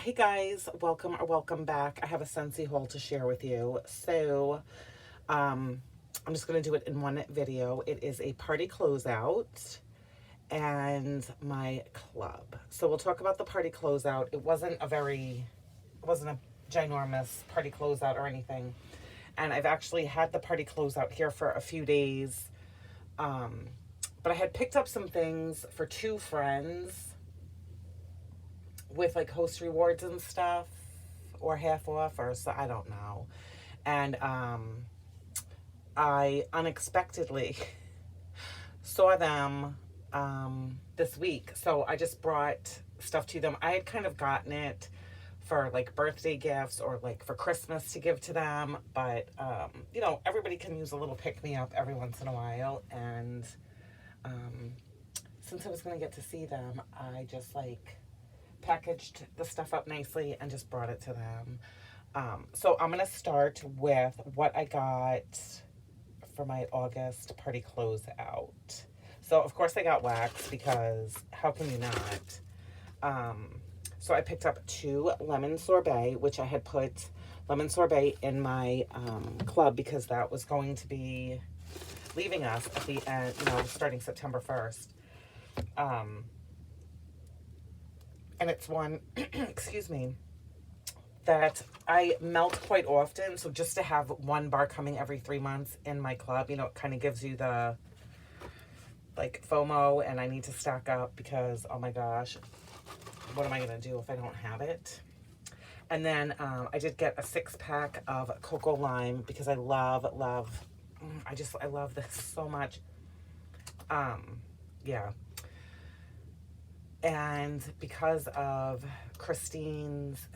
Hey guys, welcome or welcome back. I have a Scentsy haul to share with you. I'm just going to do it in one video. It is a party closeout and my club. So we'll talk about the party closeout. It wasn't a ginormous party closeout or anything. And I've actually had the party closeout here for a few days. But I had picked up some things for two friends with like host rewards and stuff, or half off, or so I don't know. And I unexpectedly saw them this week, so I just brought stuff to them. I had kind of gotten it for like birthday gifts or like for Christmas to give to them, but everybody can use a little pick me up every once in a while. And since I was going to get to see them, I just like packaged the stuff up nicely and just brought it to them. So I'm going to start with what I got for my August party closeout. So of course I got wax, because how can you not? So I picked up 2 lemon sorbet, which I had put lemon sorbet in my club because that was going to be leaving us at the end, starting September 1st. And it's one, excuse me, that I melt quite often. So just to have one bar coming every 3 months in my club, it kind of gives you the like FOMO, and I need to stock up because, oh my gosh, what am I going to do if I don't have it? And then I did get a 6-pack of Cocoa Lime because I love, I love this so much. Yeah. And because of Christine's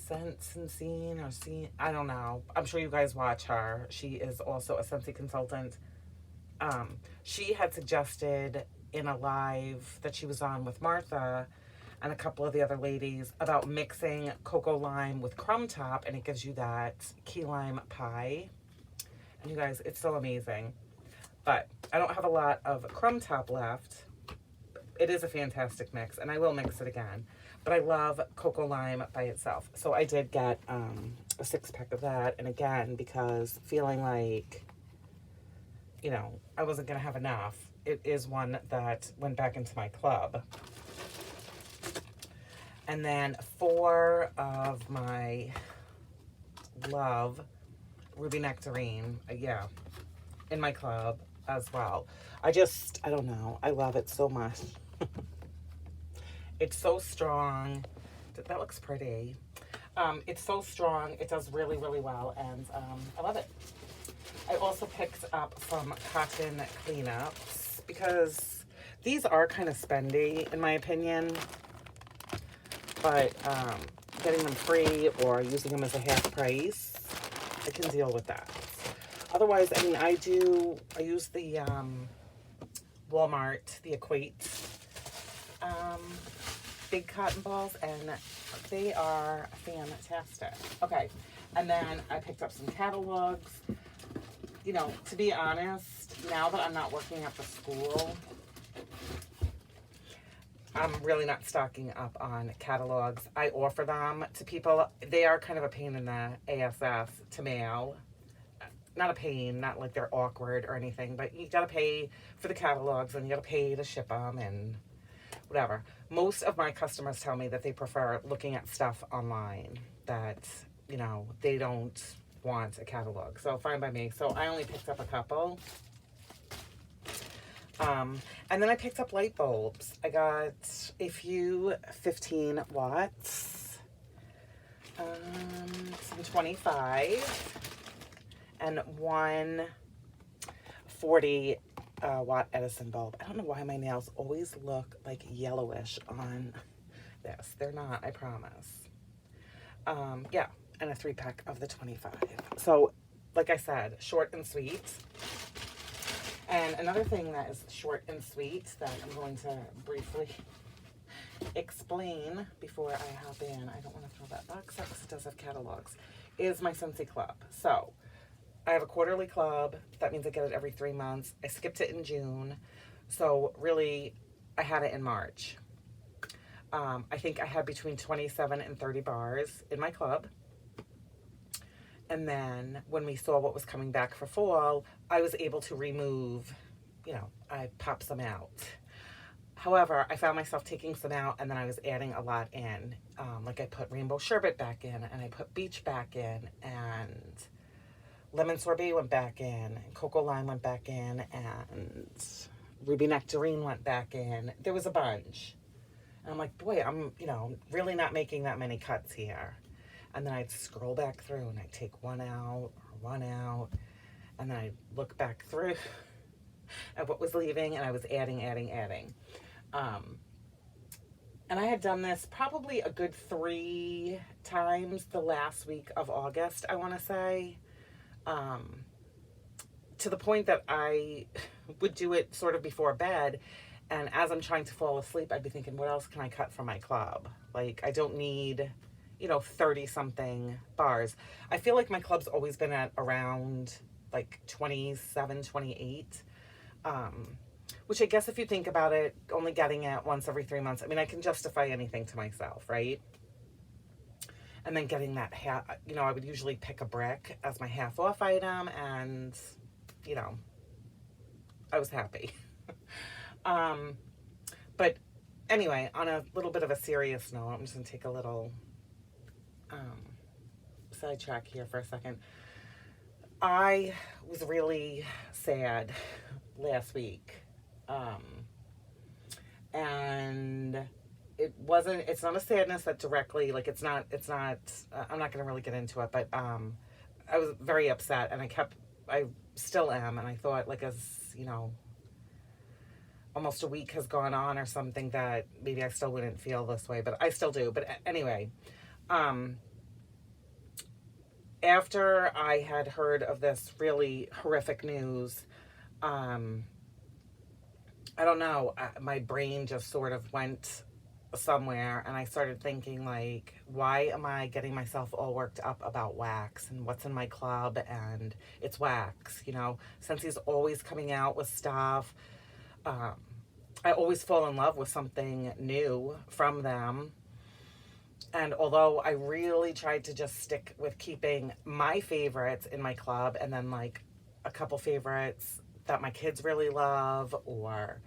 Scentsy or Scene, I don't know. I'm sure you guys watch her. She is also a Scentsy consultant. She had suggested in a live that she was on with Martha and a couple of the other ladies about mixing Cocoa Lime with Crumb Top, and it gives you that key lime pie. And you guys, it's so amazing. But I don't have a lot of Crumb Top left. It is a fantastic mix, and I will mix it again. But I love Cocoa Lime by itself. So I did get a 6-pack of that. And again, because feeling like, I wasn't going to have enough, it is one that went back into my club. And then 4 of my love Ruby Nectarine, in my club as well. I don't know. I love it so much. It's so strong. That looks pretty. It's so strong. It does really, really well, and I love it. I also picked up some cotton cleanups because these are kind of spendy, in my opinion. But getting them free or using them as a half price, I can deal with that. Otherwise, I use the Walmart, the Equate big cotton balls, and they are fantastic. Okay, and then I picked up some catalogs. To be honest, now that I'm not working at the school, I'm really not stocking up on catalogs. I offer them to people. They are kind of a pain in the ass to mail. Not a pain, not like they're awkward or anything, but you gotta pay for the catalogs and you gotta pay to ship them and whatever. Most of my customers tell me that they prefer looking at stuff online, that, they don't want a catalog. So fine by me. So I only picked up a couple. And then I picked up light bulbs. I got a few 15 watts, some 25, and one 40 watt Edison bulb. I don't know why my nails always look like yellowish on this. They're not, I promise. Yeah, and a 3-pack of the 25. So, like I said, short and sweet. And another thing that is short and sweet that I'm going to briefly explain before I hop in, I don't want to throw that box up because it does have catalogs, is my Scentsy Club. So, I have a quarterly club. That means I get it every 3 months. I skipped it in June. So really, I had it in March. I think I had between 27 and 30 bars in my club. And then when we saw what was coming back for fall, I was able to remove, I popped some out. However, I found myself taking some out and then I was adding a lot in. Like I put rainbow sherbet back in and I put beach back in and lemon sorbet went back in and cocoa lime went back in and ruby nectarine went back in. There was a bunch. And I'm like, boy, I'm, really not making that many cuts here. And then I'd scroll back through and I'd take one out or one out. And then I'd look back through at what was leaving and I was adding. And I had done this probably a good 3 times the last week of August, I want to say. To the point that I would do it sort of before bed. And as I'm trying to fall asleep, I'd be thinking, what else can I cut from my club? Like, I don't need, 30 something bars. I feel like my club's always been at around like 27, 28. Which I guess if you think about it, only getting it once every 3 months, I mean, I can justify anything to myself, right? And then getting that half, I would usually pick a brick as my half off item and, I was happy. But anyway, on a little bit of a serious note, I'm just going to take a little sidetrack here for a second. I was really sad last week. And it's not a sadness that directly, like I'm not going to really get into it, but, I was very upset and I still am. And I thought like, as, almost a week has gone on or something that maybe I still wouldn't feel this way, but I still do. But anyway, after I had heard of this really horrific news, I don't know, my brain just sort of went somewhere and I started thinking like, why am I getting myself all worked up about wax and what's in my club and it's wax, Scentsy's always coming out with stuff. I always fall in love with something new from them. And although I really tried to just stick with keeping my favorites in my club and then like a couple favorites that my kids really love or,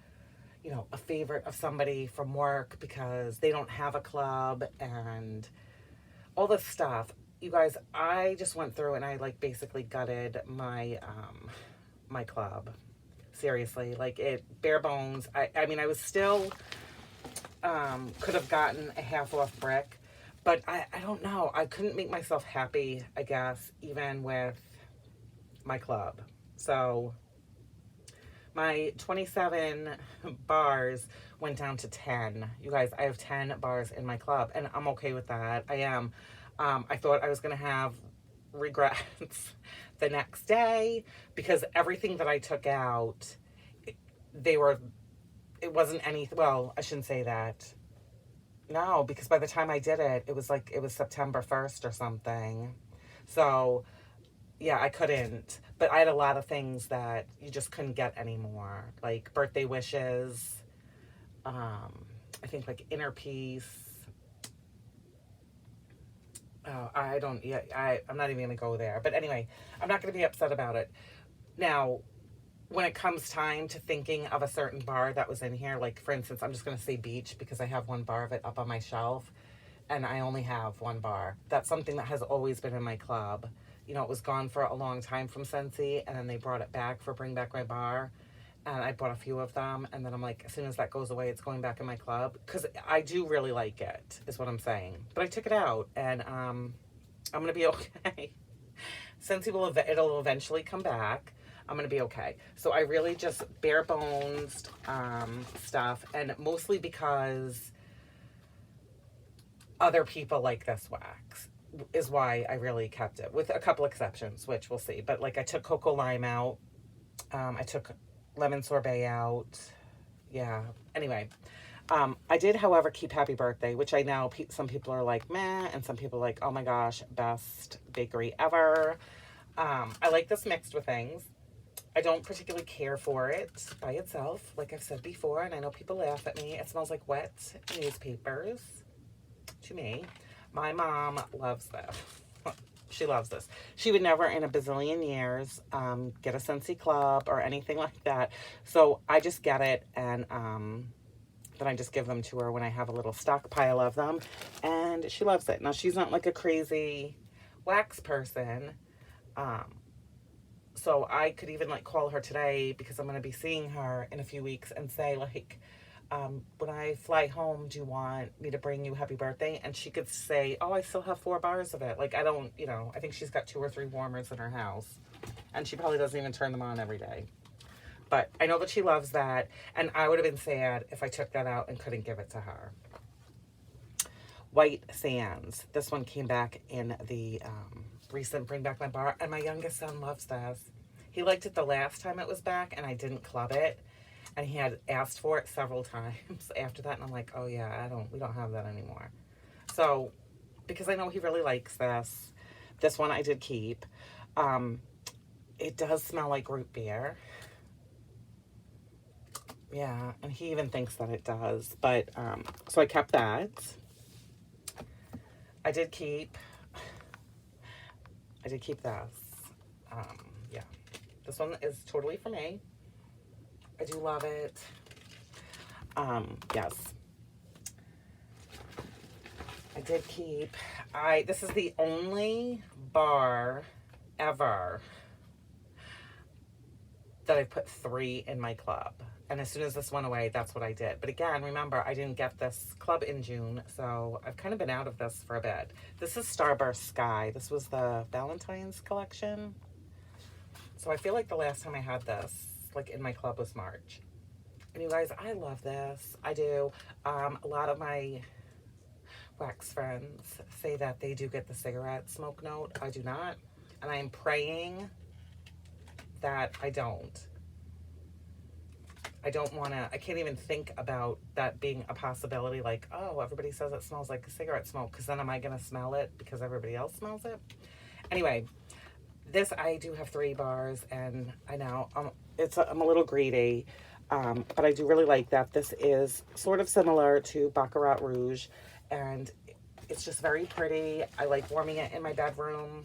a favorite of somebody from work because they don't have a club and all this stuff. You guys, I just went through and I like basically gutted my, my club. Seriously, like it bare bones. I mean, I was still, could have gotten a half off brick, but I don't know. I couldn't make myself happy, I guess, even with my club. So my 27 bars went down to 10. You guys, I have 10 bars in my club and I'm okay with that. I am. I thought I was going to have regrets the next day because everything that I took out, it wasn't anything. Well, I shouldn't say that. No, because by the time I did it, it was September 1st or something. So yeah, I couldn't, but I had a lot of things that you just couldn't get anymore. Like birthday wishes. I think like inner peace. Oh, I'm not even going to go there. But anyway, I'm not going to be upset about it. Now, when it comes time to thinking of a certain bar that was in here, like for instance, I'm just going to say beach because I have one bar of it up on my shelf and I only have one bar. That's something that has always been in my club. It was gone for a long time from Scentsy and then they brought it back for Bring Back My Bar. And I bought a few of them. And then I'm like, as soon as that goes away, it's going back in my club. Because I do really like it, is what I'm saying. But I took it out. And I'm going to be okay. Scentsy it'll eventually come back. I'm going to be okay. So I really just bare bones stuff. And mostly because other people like this wax is why I really kept it. With a couple exceptions, which we'll see. But like I took cocoa lime out. I took lemon sorbet out. Yeah. Anyway, I did, however, keep Happy Birthday, which I know some people are like, meh, and some people are like, oh my gosh, best bakery ever. I like this mixed with things. I don't particularly care for it by itself, like I've said before, and I know people laugh at me. It smells like wet newspapers to me. My mom loves this. She loves this. She would never in a bazillion years get a Scentsy Club or anything like that. So I just get it, and then I just give them to her when I have a little stockpile of them. And she loves it. Now, she's not like a crazy wax person. So I could even like call her today because I'm going to be seeing her in a few weeks and say like, when I fly home, do you want me to bring you happy birthday? And she could say, oh, I still have 4 bars of it. Like, I don't, you know, I think she's got 2 or 3 warmers in her house. And she probably doesn't even turn them on every day. But I know that she loves that. And I would have been sad if I took that out and couldn't give it to her. White Sands. This one came back in the recent Bring Back My Bar. And my youngest son loves this. He liked it the last time it was back and I didn't club it. And he had asked for it several times after that. And I'm like, oh yeah, we don't have that anymore. So, because I know he really likes this. This one I did keep. It does smell like root beer. Yeah, and he even thinks that it does. But, so I kept that. I did keep this. Yeah. This one is totally for me. I do love it. Yes. I did keep, this is the only bar ever that I put 3 in my club. And as soon as this went away, that's what I did. But again, remember, I didn't get this club in June, so I've kind of been out of this for a bit. This is Starburst Sky. This was the Valentine's collection. So I feel like the last time I had this, like in my club, was March. And you guys, I love this. I do. A lot of my wax friends say that they do get the cigarette smoke note. I do not. And I am praying that I don't. I don't want to, I can't even think about that being a possibility. Like, oh, everybody says it smells like cigarette smoke, because then am I going to smell it because everybody else smells it? Anyway, this, I do have 3 bars, and I know I'm a little greedy, but I do really like that. This is sort of similar to Baccarat Rouge, and it's just very pretty. I like warming it in my bedroom,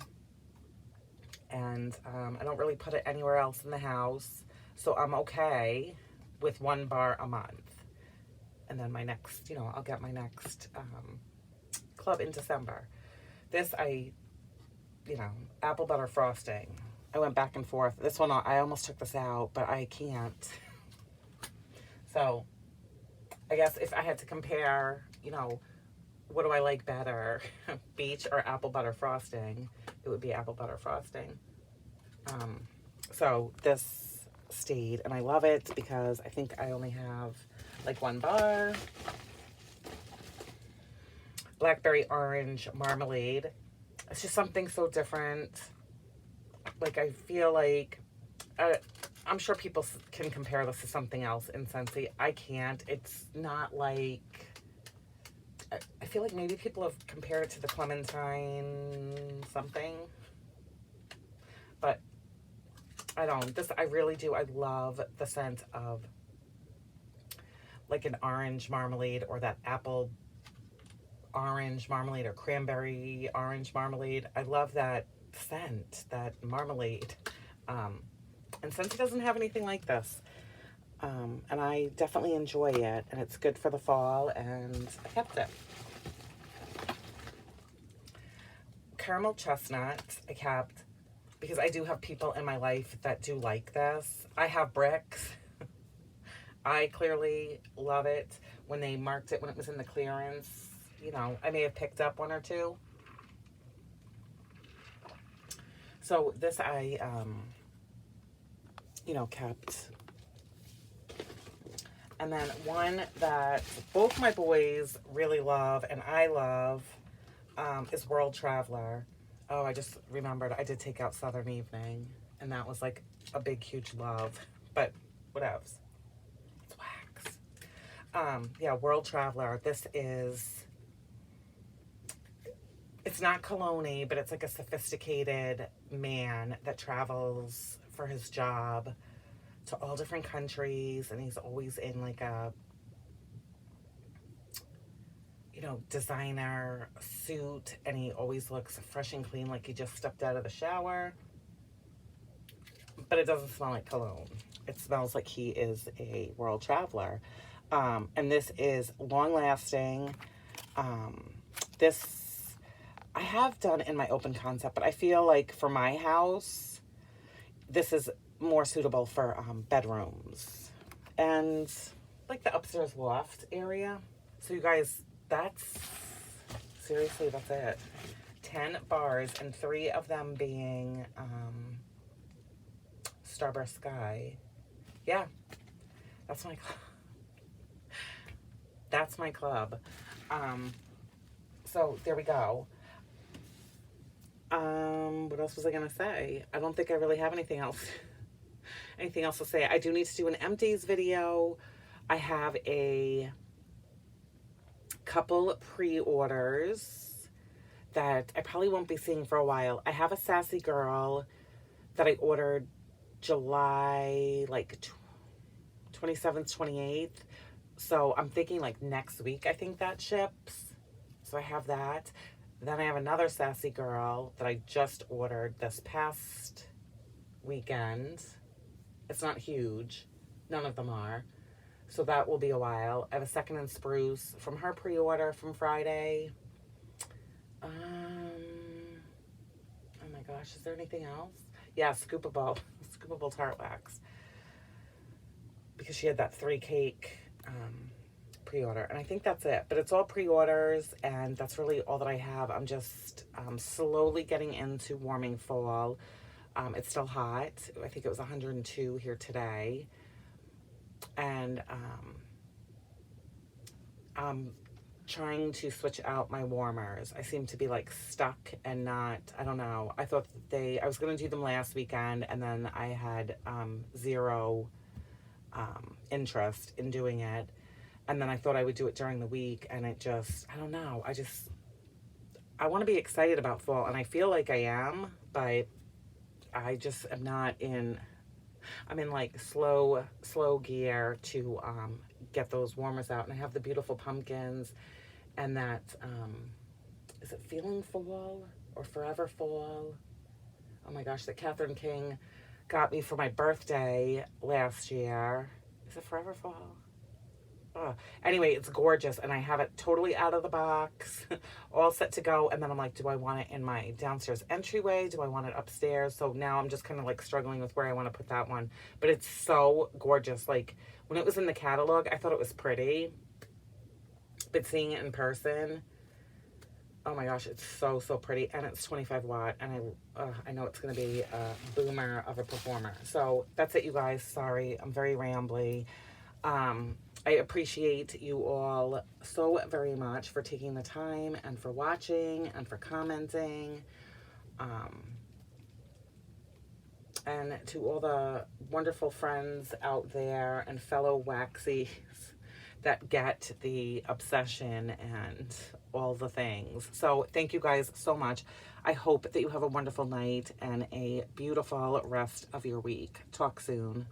and I don't really put it anywhere else in the house, so I'm okay with 1 bar a month. And then my next, you know, I'll get my next club in December. This, you know, apple butter frosting. I went back and forth. This one, I almost took this out, but I can't. So, I guess if I had to compare, you know, what do I like better, beach or apple butter frosting, it would be apple butter frosting. So this stayed, and I love it because I think I only have like 1 bar. Blackberry orange marmalade. It's just something so different. Like, I feel like, I'm sure people can compare this to something else in Scentsy. I can't. It's not like, I feel like maybe people have compared it to the clementine something. But I don't. This, I really do. I love the scent of like an orange marmalade, or that apple orange marmalade, or cranberry orange marmalade. I love that scent, that marmalade. And Scentsy doesn't have anything like this. And I definitely enjoy it, and it's good for the fall, and I kept it. Caramel chestnut, I kept, because I do have people in my life that do like this. I have bricks. I clearly love it. When they marked it, when it was in the clearance, you know, I may have picked up 1 or 2. So this I, you know, kept. And then one that both my boys really love and I love is World Traveler. Oh, I just remembered I did take out Southern Evening, and that was like a big, huge love. But whatevs. It's wax. Yeah, World Traveler. This is, it's not cologne-y, but it's like a sophisticated man that travels for his job to all different countries, and he's always in like a, you know, designer suit, and he always looks fresh and clean like he just stepped out of the shower. But it doesn't smell like cologne. It smells like he is a world traveler. And this is long lasting. This I have done in my open concept, but I feel like for my house, this is more suitable for bedrooms and like the upstairs loft area. So you guys, seriously, that's it. 10 bars, and 3 of them being Starburst Sky. Yeah, that's my club. That's my club. So there we go. What else was I gonna say? I don't think I really have anything else to say. I do need to do an empties video. I have a couple pre-orders that I probably won't be seeing for a while. I have a Sassy Girl that I ordered July like 27th, 28th. So I'm thinking like next week I think that ships. So I have that. Then I have another Sassy Girl that I just ordered this past weekend. It's not huge. None of them are. So that will be a while. I have a Second and Spruce from her pre-order from Friday. Oh my gosh, is there anything else? Yeah, Scoopable Tart Wax. Because she had that 3 cake pre-order. And I think that's it. But it's all pre-orders, and that's really all that I have. I'm just slowly getting into warming fall. It's still hot. I think it was 102 here today. And I'm trying to switch out my warmers. I seem to be like stuck and not, I don't know. I thought I was going to do them last weekend, and then I had zero interest in doing it. And then I thought I would do it during the week, and it just, I don't know. I want to be excited about fall, and I feel like I am, but I just am not in, I'm in like slow gear to get those warmers out. And I have the beautiful pumpkins, and that, is it Feeling Fall or Forever Fall? Oh my gosh, that Catherine King got me for my birthday last year. Is it Forever Fall? Oh. Anyway, it's gorgeous, and I have it totally out of the box, all set to go. And then I'm like, do I want it in my downstairs entryway? Do I want it upstairs? So now I'm just kind of like struggling with where I want to put that one. But it's so gorgeous. Like when it was in the catalog, I thought it was pretty, but seeing it in person, oh my gosh, it's so pretty. And it's 25 watt, and I know it's going to be a boomer of a performer. So that's it, you guys. Sorry, I'm very rambly. I appreciate you all so very much for taking the time, and for watching, and for commenting. And to all the wonderful friends out there and fellow waxies that get the obsession and all the things. So thank you guys so much. I hope that you have a wonderful night and a beautiful rest of your week. Talk soon.